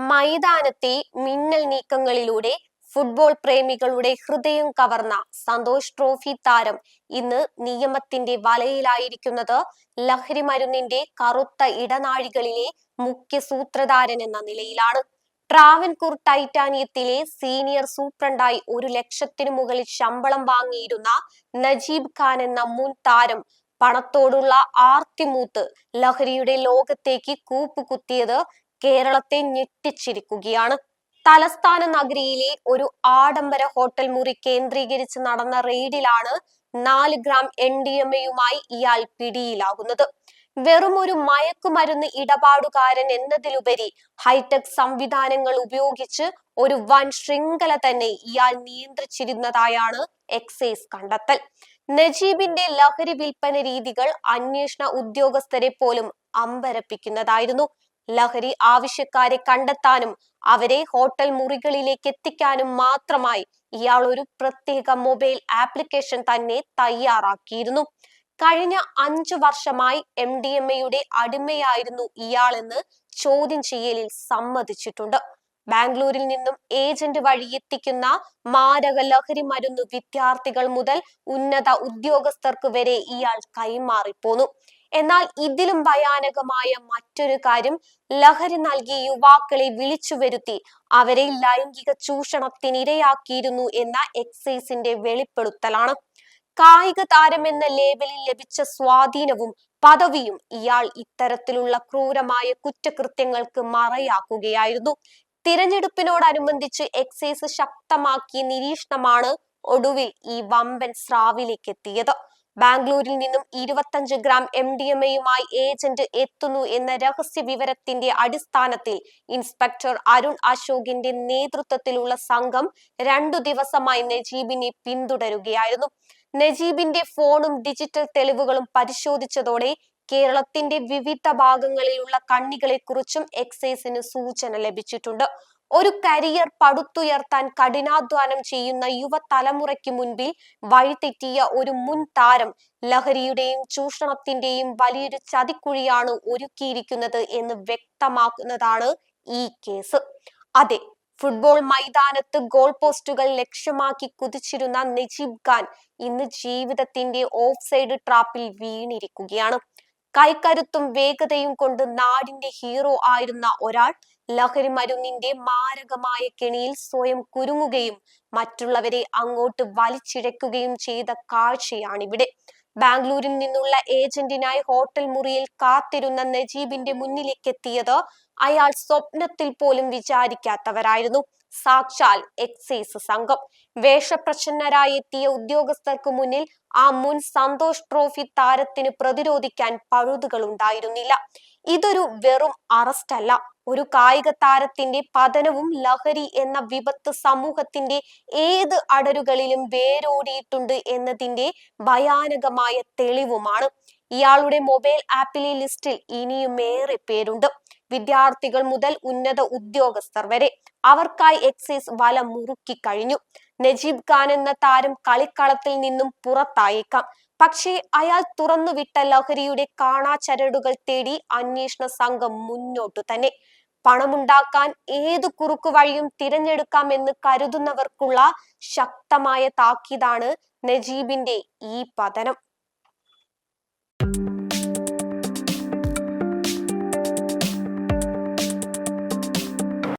മൈതാനത്തെ മിന്നൽ നീക്കങ്ങളിലൂടെ ഫുട്ബോൾ പ്രേമികളുടെ ഹൃദയം കവർന്ന സന്തോഷ് ട്രോഫി താരം ഇന്ന് നിയമത്തിന്റെ വലയിലായിരിക്കുന്നത് ലഹരി മരുന്നിന്റെ കറുത്ത ഇടനാഴികളിലെ മുഖ്യ സൂത്രധാരൻ എന്ന നിലയിലാണ്. ട്രാവൻകൂർ ടൈറ്റാനിയത്തിലെ സീനിയർ സൂപ്രണ്ടായി 1 ലക്ഷത്തിനു മുകളിൽ ശമ്പളം വാങ്ങിയിരുന്ന നജീബ് ഖാൻ എന്ന മുൻ താരം പണത്തോടുള്ള ആർത്തിമൂത്ത് ലഹരിയുടെ ലോകത്തേക്ക് കൂപ്പുകുത്തിയത് കേരളത്തെ ഞെട്ടിച്ചിരിക്കുകയാണ്. തലസ്ഥാന നഗരിയിലെ ഒരു ആഡംബര ഹോട്ടൽ മുറി കേന്ദ്രീകരിച്ച് നടന്ന റെയ്ഡിലാണ് 4 ഗ്രാം MDMA-യുമായി ഇയാൾ പിടിയിലാകുന്നത്. വെറും ഒരു മയക്കുമരുന്ന് ഇടപാടുകാരൻ എന്നതിലുപരി ഹൈടെക് സംവിധാനങ്ങൾ ഉപയോഗിച്ച് ഒരു വൻ ശൃംഖല തന്നെ ഇയാൾ നിയന്ത്രിച്ചിരുന്നതായാണ് എക്സൈസ് കണ്ടെത്തൽ. നജീബിന്റെ ലഹരി വിൽപ്പന രീതികൾ അന്വേഷണ ഉദ്യോഗസ്ഥരെ പോലും അമ്പരപ്പിക്കുന്നതായിരുന്നു. ലഹരി ആവശ്യക്കാരെ കണ്ടെത്താനും അവരെ ഹോട്ടൽ മുറികളിലേക്ക് എത്തിക്കാനും മാത്രമായി ഇയാൾ ഒരു പ്രത്യേക മൊബൈൽ ആപ്ലിക്കേഷൻ തന്നെ തയ്യാറാക്കിയിരുന്നു. കഴിഞ്ഞ 5 വർഷമായി MDMA-യുടെ അടിമയായിരുന്നു ഇയാളെന്ന് ചോദ്യം ചെയ്യലിൽ സമ്മതിച്ചിട്ടുണ്ട്. ബാംഗ്ലൂരിൽ നിന്നും ഏജന്റ് വഴി എത്തിക്കുന്ന മാരക ലഹരി മരുന്ന് വിദ്യാർത്ഥികൾ മുതൽ ഉന്നത ഉദ്യോഗസ്ഥർക്ക് വരെ ഇയാൾ കൈമാറിപ്പോന്നു. എന്നാൽ ഇതിലും ഭയാനകമായ മറ്റൊരു കാര്യം, ലഹരി നൽകി യുവാക്കളെ വിളിച്ചു വരുത്തി അവരെ ലൈംഗിക ചൂഷണത്തിനിരയാക്കിയിരുന്നു എന്ന എക്സൈസിന്റെ വെളിപ്പെടുത്തലാണ്. കായിക താരമെന്ന ലേബലിൽ ലഭിച്ച സ്വാധീനവും പദവിയും ഇയാൾ ഇത്തരത്തിലുള്ള ക്രൂരമായ കുറ്റകൃത്യങ്ങൾക്ക് മറയാക്കുകയായിരുന്നു. തിരഞ്ഞെടുപ്പിനോടനുബന്ധിച്ച് എക്സൈസ് ശക്തമാക്കിയ നിരീക്ഷണമാണ് ഒടുവിൽ ഈ വമ്പൻ സ്രാവിലേക്ക് എത്തിയത്. ബാംഗ്ലൂരിൽ നിന്നും 25 ഗ്രാം MDMA-യുമായി ഏജന്റ് എത്തുന്നു എന്ന രഹസ്യ വിവരത്തിന്റെ അടിസ്ഥാനത്തിൽ ഇൻസ്പെക്ടർ അരുൺ അശോകിന്റെ നേതൃത്വത്തിലുള്ള സംഘം 2 ദിവസമായി നജീബിനെ പിന്തുടരുകയായിരുന്നു. നജീബിന്റെ ഫോണും ഡിജിറ്റൽ തെളിവുകളും പരിശോധിച്ചതോടെ കേരളത്തിന്റെ വിവിധ ഭാഗങ്ങളിലുള്ള കണ്ണികളെ കുറിച്ചും എക്സൈസിന് സൂചന ലഭിച്ചിട്ടുണ്ട്. ഒരു കരിയർ പടുത്തുയർത്താൻ കഠിനാധ്വാനം ചെയ്യുന്ന യുവതലമുറയ്ക്ക് മുൻപിൽ വഴിതെറ്റിയ ഒരു മുൻ താരം ലഹരിയുടെയും ചൂഷണത്തിന്റെയും വലിയൊരു ചതിക്കുഴിയാണ് ഒരുക്കിയിരിക്കുന്നത് എന്ന് വ്യക്തമാക്കുന്നതാണ് ഈ കേസ്. അതെ, ഫുട്ബോൾ മൈതാനത്ത് ഗോൾ പോസ്റ്റുകൾ ലക്ഷ്യമാക്കി കുതിച്ചിരുന്ന നജീബ് ഖാൻ ഇന്ന് ജീവിതത്തിന്റെ ഓഫ് സൈഡ് ട്രാപ്പിൽ വീണിരിക്കുകയാണ്. കൈക്കരുത്തും വേഗതയും കൊണ്ട് നാടിന്റെ ഹീറോ ആയിരുന്ന ഒരാൾ ലഹരി മരുന്നിന്റെ മാരകമായ കെണിയിൽ സ്വയം കുരുങ്ങുകയും മറ്റുള്ളവരെ അങ്ങോട്ട് വലിച്ചിഴക്കുകയും ചെയ്ത കാഴ്ചയാണിവിടെ. ബാംഗ്ലൂരിൽ നിന്നുള്ള ഏജന്റിനായി ഹോട്ടൽ മുറിയിൽ കാത്തിരുന്ന നജീബിന്റെ മുന്നിലേക്കെത്തിയത് അയാൾ സ്വപ്നത്തിൽ പോലും വിചാരിക്കാത്തവരായിരുന്നു. സാക്ഷാൽ എക്സൈസ് സംഘം. വേഷപ്രച്ഛന്നരായി എത്തിയ ഉദ്യോഗസ്ഥർക്ക് മുന്നിൽ ആ മുൻ സന്തോഷ് ട്രോഫി താരത്തിന് പ്രതിരോധിക്കാൻ പഴുതുകൾ ഉണ്ടായിരുന്നില്ല. ഇതൊരു വെറും അറസ്റ്റ് അല്ല, ഒരു കായിക താരത്തിന്റെ പതനവും ലഹരി എന്ന വിപത്ത് സമൂഹത്തിന്റെ ഏത് അടരുകളിലും വേരോടിയിട്ടുണ്ട് എന്നതിന്റെ ഭയാനകമായ തെളിവുമാണ്. ഇയാളുടെ മൊബൈൽ ആപ്പിലെ ലിസ്റ്റിൽ ഇനിയും ഏറെ പേരുണ്ട്. വിദ്യാർത്ഥികൾ മുതൽ ഉന്നത ഉദ്യോഗസ്ഥർ വരെ. അവർക്കായി എക്സൈസ് വല മുറുക്കി കഴിഞ്ഞു. നജീബ് ഖാൻ എന്ന താരം കളിക്കളത്തിൽ നിന്നും പുറത്തായേക്കാം, പക്ഷേ അയാൾ തുറന്നുവിട്ട ലഹരിയുടെ കാണാചരടുകൾ തേടി അന്വേഷണ സംഘം മുന്നോട്ടു തന്നെ. പണമുണ്ടാക്കാൻ ഏതു കുറുക്കു വഴിയും തിരഞ്ഞെടുക്കാമെന്ന് കരുതുന്നവർക്കുള്ള ശക്തമായ താക്കീതാണ് നജീബിന്റെ ഈ പതനം.